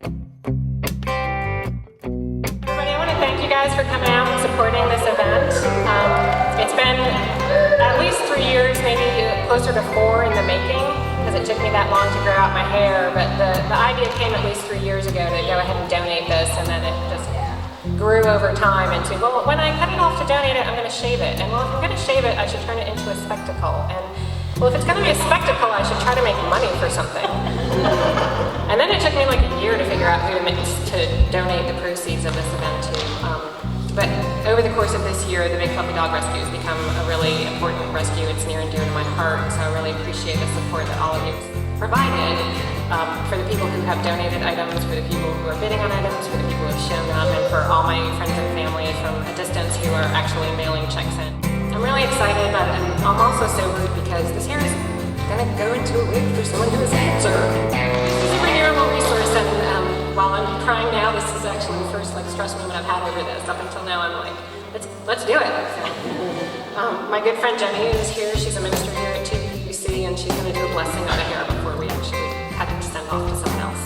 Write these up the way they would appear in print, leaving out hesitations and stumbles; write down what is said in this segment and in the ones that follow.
Everybody, I want to thank you guys for coming out and supporting this event. It's been at least 3 years, maybe closer to 4 in the making, because it took me that long to grow out my hair, but the idea came at least 3 years ago to go ahead and donate this, and then it just grew over time into, well, when I cut it off to donate it, I'm going to shave it, and well, if I'm going to shave it, I should turn it into a spectacle, and well, if it's going to be a spectacle, I should try to make money for something. And then it took me like a year to figure out who to donate the proceeds of this event to. But over the course of this year, the Big Fluffy Dog Rescue has become a really important rescue. It's near and dear to my heart, so I really appreciate the support that all of you provided for the people who have donated items, for the people who are bidding on items, for the people who have shown up, and for all my friends and family from a distance who are actually mailing checks in. I'm really excited, but I'm also sobered because this hair is gonna go into a wig for someone who has cancer. It's a renewable resource, and while I'm crying now, this is actually the first stress moment I've had over this. Up until now, I'm like, let's do it. So, my good friend Jenny is here. She's a minister here at TBUC, and she's gonna do a blessing on the hair before we actually have to send off to someone else.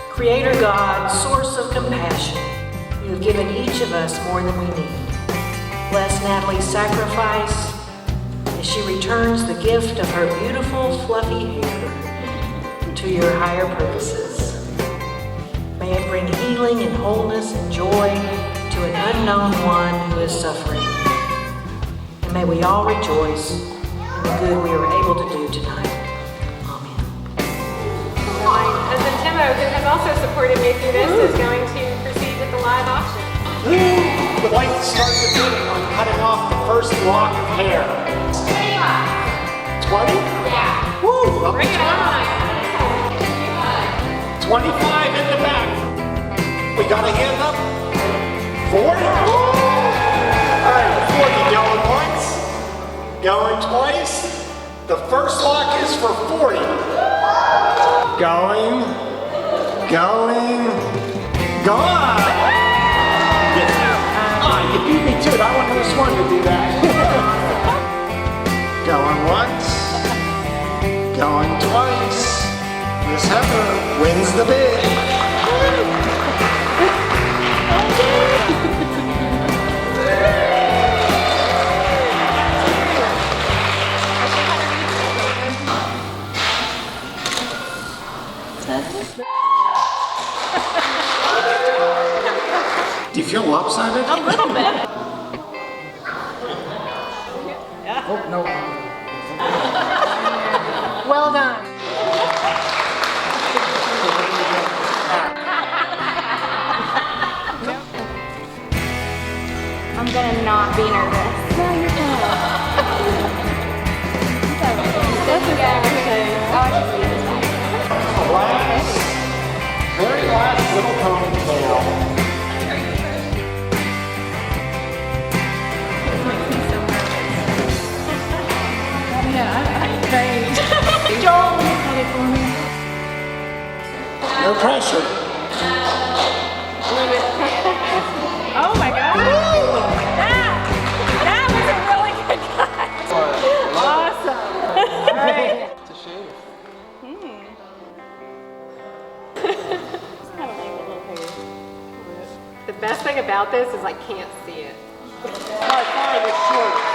Creator God, source of compassion, you have given each of us more than we need. Bless Natalie's sacrifice as she returns the gift of her beautiful, fluffy hair to your higher purposes. May it bring healing and wholeness and joy to an unknown one who is suffering. And may we all rejoice in the good we are able to do tonight. Amen. My husband Timo, who has also supported me through this, is going to proceed with the live auction. Would like to start the bidding on cutting off the first lock of hair. 20? Yeah. Woo! Up Bring to it on. 25 in the back. We got a hand up. 40? All right, 40 going once, going twice. The first lock is for 40. Going, gone. You beat me to it. I want this one to do that. Going once, going twice. This heifer wins the bid. Do you feel lopsided? A little bit. Oh, no. Well done. I'm gonna not be nervous. No, you're not. That's okay. Oh, I can see this. Last, very last little ponytail. No pressure. Oh my God. That was a really good cut. Awesome. All right. To shave. The best thing about this is I can't see it. By far the shortest.